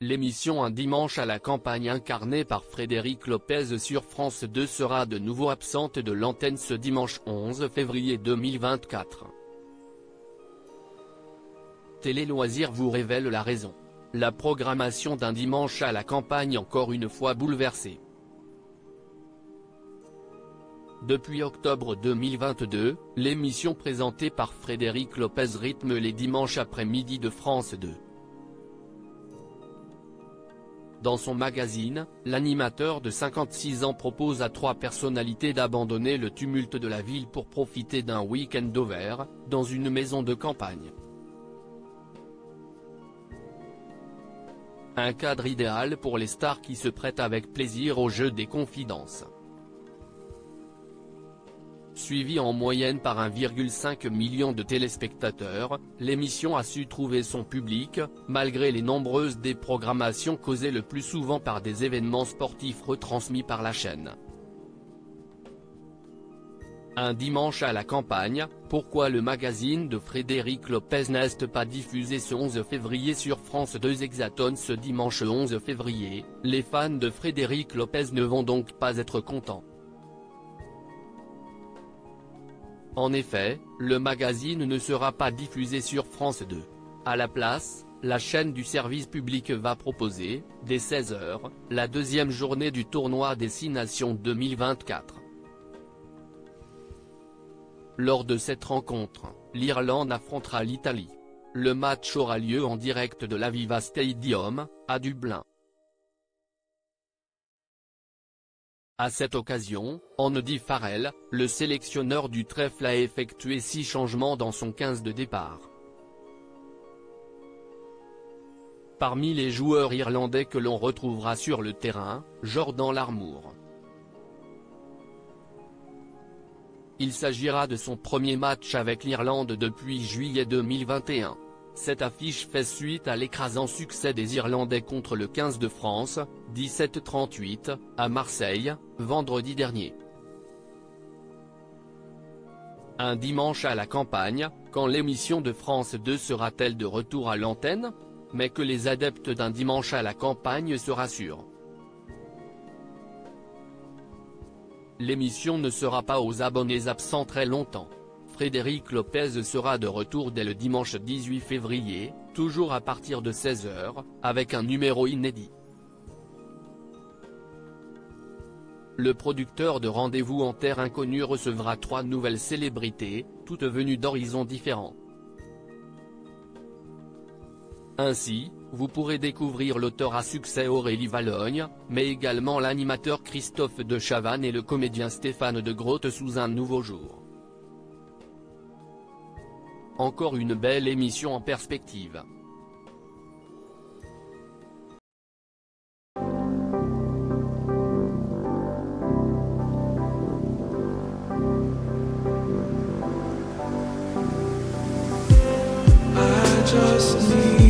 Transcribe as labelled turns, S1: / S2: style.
S1: L'émission Un dimanche à la campagne incarnée par Frédéric Lopez sur France 2 sera de nouveau absente de l'antenne ce dimanche 11 février 2024. Télé Loisirs vous révèle la raison. La programmation d'Un dimanche à la campagne encore une fois bouleversée. Depuis octobre 2022, l'émission présentée par Frédéric Lopez rythme les dimanches après-midi de France 2. Dans son magazine, l'animateur de 56 ans propose à 3 personnalités d'abandonner le tumulte de la ville pour profiter d'un week-end over, dans une maison de campagne. Un cadre idéal pour les stars qui se prêtent avec plaisir au jeu des confidences. Suivie en moyenne par 1,5 million de téléspectateurs, l'émission a su trouver son public, malgré les nombreuses déprogrammations causées le plus souvent par des événements sportifs retransmis par la chaîne. Un dimanche à la campagne, pourquoi le magazine de Frédéric Lopez n'est pas diffusé ce 11 février sur France 2 Hexatone ce dimanche 11 février, les fans de Frédéric Lopez ne vont donc pas être contents. En effet, le magazine ne sera pas diffusé sur France 2. À la place, la chaîne du service public va proposer, dès 16h, la deuxième journée du tournoi des 6 Nations 2024. Lors de cette rencontre, l'Irlande affrontera l'Italie. Le match aura lieu en direct de l'Aviva Stadium, à Dublin. À cette occasion, Andy Farrell, le sélectionneur du trèfle a effectué 6 changements dans son 15 de départ. Parmi les joueurs irlandais que l'on retrouvera sur le terrain, Jordan Larmour. Il s'agira de son premier match avec l'Irlande depuis juillet 2021. Cette affiche fait suite à l'écrasant succès des Irlandais contre le 15 de France, 17-38, à Marseille, vendredi dernier. Un dimanche à la campagne, quand l'émission de France 2 sera-t-elle de retour à l'antenne? Mais que les adeptes d'Un dimanche à la campagne se rassurent. L'émission ne sera pas aux abonnés absents très longtemps. Frédéric Lopez sera de retour dès le dimanche 18 février, toujours à partir de 16h, avec un numéro inédit. Le producteur de Rendez-vous en terre inconnue recevra 3 nouvelles célébrités, toutes venues d'horizons différents. Ainsi, vous pourrez découvrir l'auteur à succès Aurélie Vallogne, mais également l'animateur Christophe de Chavannes et le comédien Stéphane de Groot sous un nouveau jour. Encore une belle émission en perspective.
S2: I just need